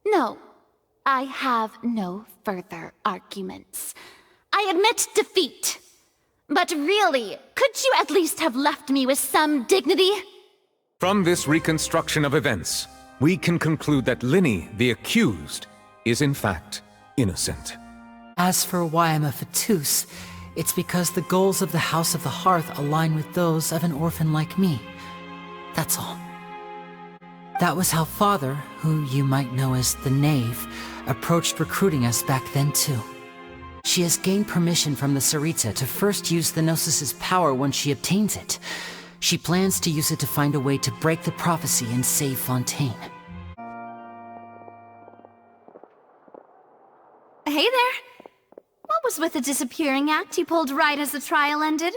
No, I have no further arguments. I admit defeat. But really, could you at least have left me with some dignity? From this reconstruction of events, we can conclude that Linny, the accused, is in fact innocent. As for why I'm a Fatus, it's because the goals of the House of the Hearth align with those of an orphan like me. That's all. That was how Father, who you might know as the Knave, approached recruiting us back then too. She has gained permission from the Tsaritsa to first use the Gnosis' power once she obtains it. She plans to use it to find a way to break the prophecy and save Fontaine. Hey there! What was with the disappearing act you pulled right as the trial ended?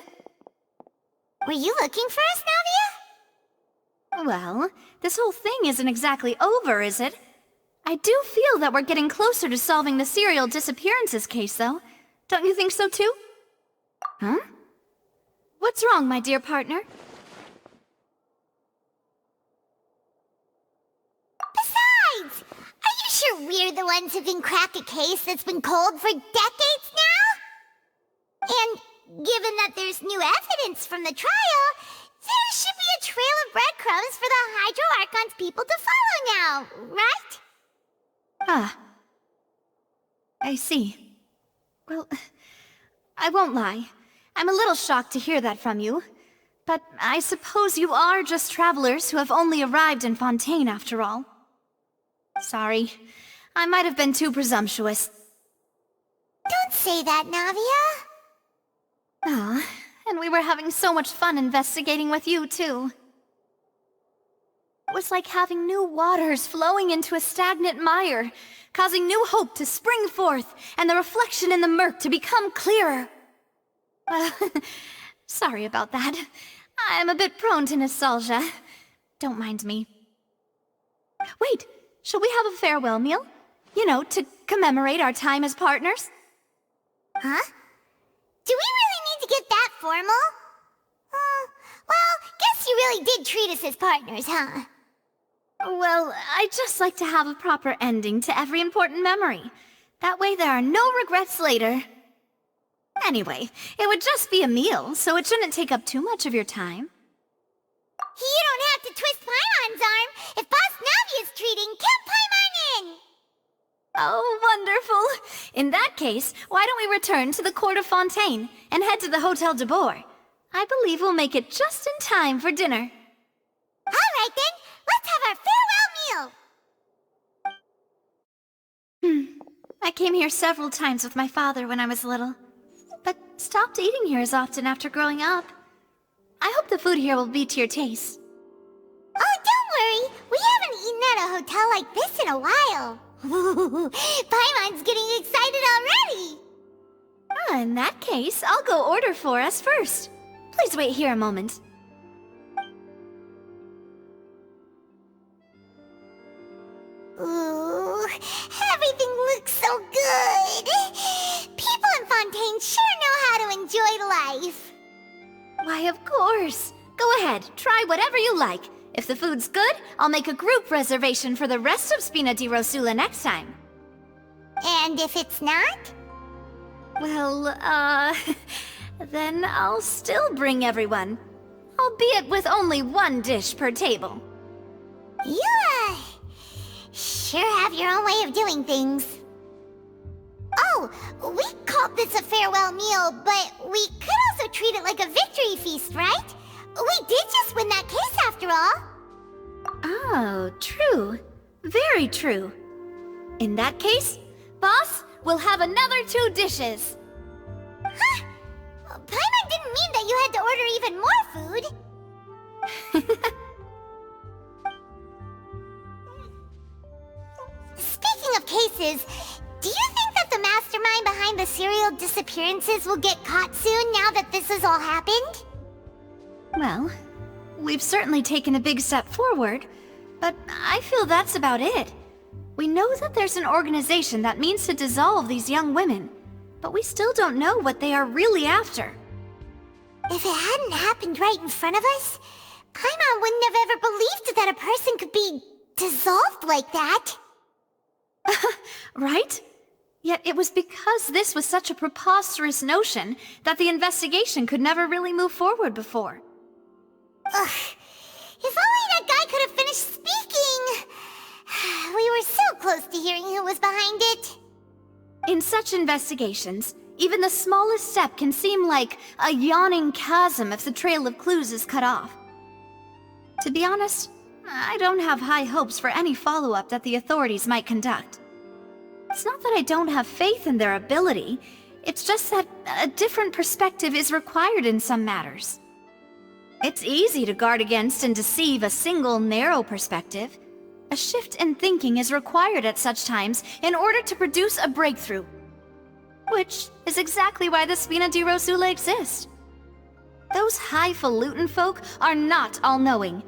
Were you looking for us, Navia? Well, this whole thing isn't exactly over, is it? I do feel that we're getting closer to solving the serial disappearances case, though. Don't you think so, too? Huh? What's wrong, my dear partner? Besides, are you sure we're the ones who can crack a case that's been cold for decades now? And given that there's new evidence from the trial, there should be a trail of breadcrumbs for the Hydro Archon's people to follow now, right? Ah. I see. Well, I won't lie. I'm a little shocked to hear that from you. But I suppose you are just travelers who have only arrived in Fontaine after all. Sorry. I might have been too presumptuous. Don't say that, Navia. Ah, and we were having so much fun investigating with you, too. It was like having new waters flowing into a stagnant mire, causing new hope to spring forth, and the reflection in the murk to become clearer. Sorry about that. I'm a bit prone to nostalgia. Don't mind me. Wait, shall we have a farewell meal? You know, to commemorate our time as partners? Huh? Do we really need to get that formal? Well, guess you really did treat us as partners, huh? Well, I'd just like to have a proper ending to every important memory. That way there are no regrets later. Anyway, it would just be a meal, so it shouldn't take up too much of your time. You don't have to twist Paimon's arm. If Boss Navia's treating, count Paimon in! Oh, wonderful. In that case, why don't we return to the court of Fontaine and head to the Hotel de Boer? I believe we'll make it just in time for dinner. All right then, let's have our farewell meal! I came here several times with my father when I was little, but stopped eating here as often after growing up. I hope the food here will be to your taste. Oh, don't worry. We haven't eaten at a hotel like this in a while. Paimon's getting excited already. In that case, I'll go order for us first. Please wait here a moment. Ooh, everything looks so good. People in Fontaine sure know how to enjoy life. Why, of course. Go ahead, try whatever you like. If the food's good, I'll make a group reservation for the rest of Spina di Rosula next time. And if it's not? Well, then I'll still bring everyone. Albeit with only one dish per table. You, sure have your own way of doing things. Oh, we called this a farewell meal, but we could also treat it like a victory feast, right? We did just win that case after all. Oh, true. Very true. In that case, boss, we'll have another 2 dishes. Huh? Paimon didn't mean that you had to order even more food. Speaking of cases, do you think that the mastermind behind the serial disappearances will get caught soon now that this has all happened? Well, we've certainly taken a big step forward, but I feel that's about it. We know that there's an organization that means to dissolve these young women, but we still don't know what they are really after. If it hadn't happened right in front of us, Paimon wouldn't have ever believed that a person could be dissolved like that. Right? Yet it was because this was such a preposterous notion that the investigation could never really move forward before. Ugh. If only that guy could have finished speaking! We were so close to hearing who was behind it. In such investigations, even the smallest step can seem like a yawning chasm if the trail of clues is cut off. To be honest, I don't have high hopes for any follow-up that the authorities might conduct. It's not that I don't have faith in their ability, it's just that a different perspective is required in some matters. It's easy to guard against and deceive a single narrow perspective. A shift in thinking is required at such times in order to produce a breakthrough. Which is exactly why the Spina di Rosula exist. Those highfalutin folk are not all-knowing.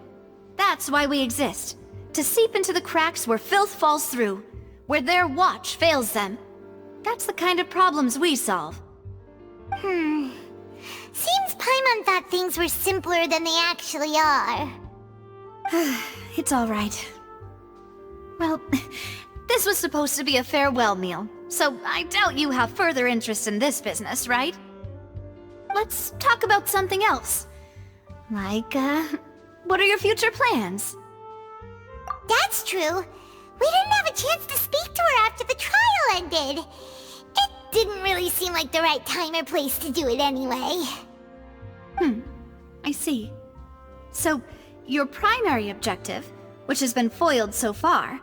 That's why we exist. To seep into the cracks where filth falls through, where their watch fails them. That's the kind of problems we solve. Seems Paimon thought things were simpler than they actually are. It's all right. Well, this was supposed to be a farewell meal, so I doubt you have further interest in this business, right? Let's talk about something else. Like, what are your future plans? That's true. We didn't have a chance to speak to her after the trial ended. It didn't really seem like the right time or place to do it anyway. I see. So, your primary objective, which has been foiled so far,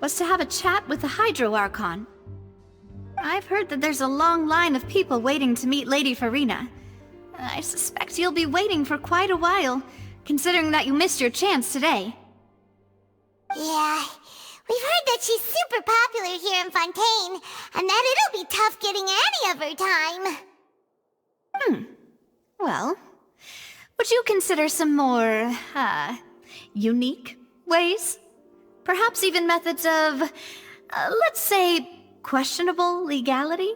was to have a chat with the Hydro Archon. I've heard that there's a long line of people waiting to meet Lady Farina. I suspect you'll be waiting for quite a while, considering that you missed your chance today. Yeah, we've heard that she's super popular here in Fontaine, and that it'll be tough getting any of her time. Well, would you consider some more, unique ways? Perhaps even methods of, let's say, questionable legality?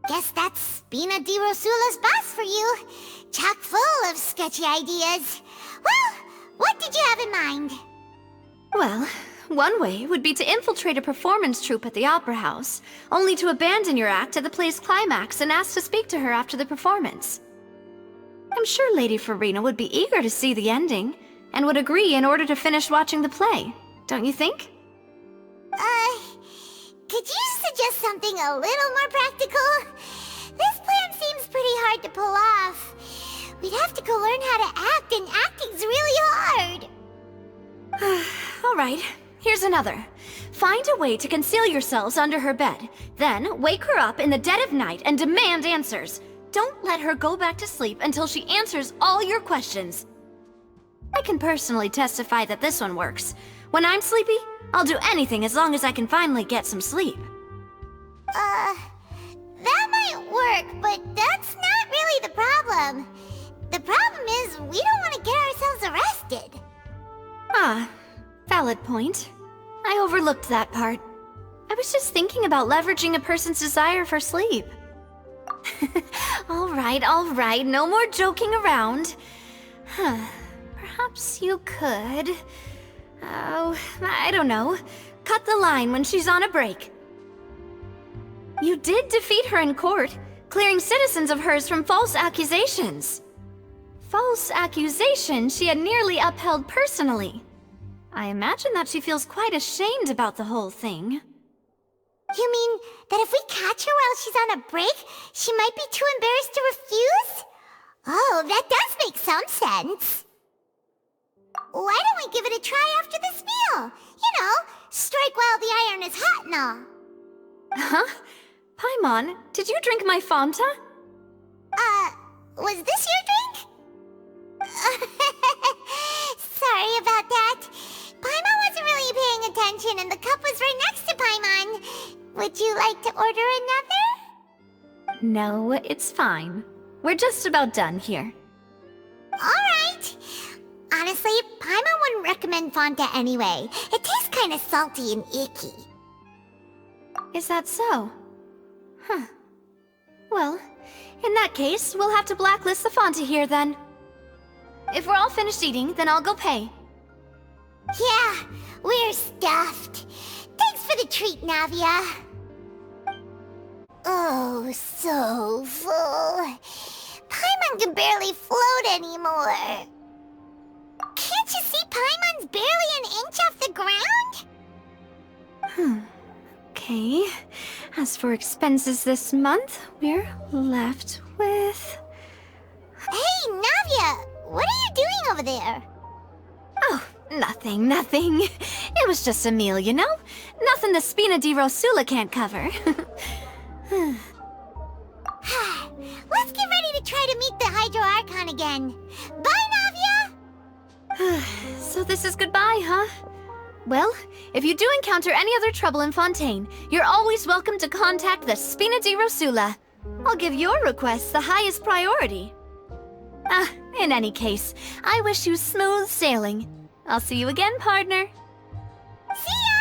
Guess that's Spina di Rosula's boss for you. Chock full of sketchy ideas. Well, what did you have in mind? Well, one way would be to infiltrate a performance troupe at the Opera House, only to abandon your act at the play's climax and ask to speak to her after the performance. I'm sure Lady Farina would be eager to see the ending, and would agree in order to finish watching the play, don't you think? Could you suggest something a little more practical? This plan seems pretty hard to pull off. We'd have to go learn how to act, and acting's really hard. All right, here's another. Find a way to conceal yourselves under her bed, then wake her up in the dead of night and demand answers. Don't let her go back to sleep until she answers all your questions. I can personally testify that this one works. When I'm sleepy, I'll do anything as long as I can finally get some sleep. That might work, but that's not really the problem. The problem is we don't want to get ourselves arrested. Ah, valid point. I overlooked that part. I was just thinking about leveraging a person's desire for sleep. All right, no more joking around. Perhaps you could... Oh, I don't know. Cut the line when she's on a break. You did defeat her in court, clearing citizens of hers from false accusations. False accusations she had nearly upheld personally. I imagine that she feels quite ashamed about the whole thing. You mean that if we catch her while she's on a break, she might be too embarrassed to refuse? Oh, that does make some sense. Why don't we give it a try after this meal? You know, strike while the iron is hot and all. Huh? Paimon, did you drink my Fanta? Was this your drink? Sorry about that. Paimon wasn't really paying attention and the cup was right next to Paimon. Would you like to order another? No, it's fine. We're just about done here. Alright. Honestly, Paimon wouldn't recommend Fanta anyway. It tastes kinda salty and icky. Is that so? Huh. Well, in that case, we'll have to blacklist the Fanta here then. If we're all finished eating, then I'll go pay. Yeah, we're stuffed. Thanks for the treat, Navia. Oh, so full. Paimon can barely float anymore. Can't you see Paimon's barely an inch off the ground? Okay. As for expenses this month, we're left with... Hey, Navia! What are you doing over there? Oh, nothing. It was just a meal, you know? Nothing the Spina di Rosula can't cover. Let's get ready to try to meet the Hydro Archon again. Bye, Navia! So this is goodbye, huh? Well, if you do encounter any other trouble in Fontaine, you're always welcome to contact the Spina di Rosula. I'll give your requests the highest priority. In any case, I wish you smooth sailing. I'll see you again, partner. See ya!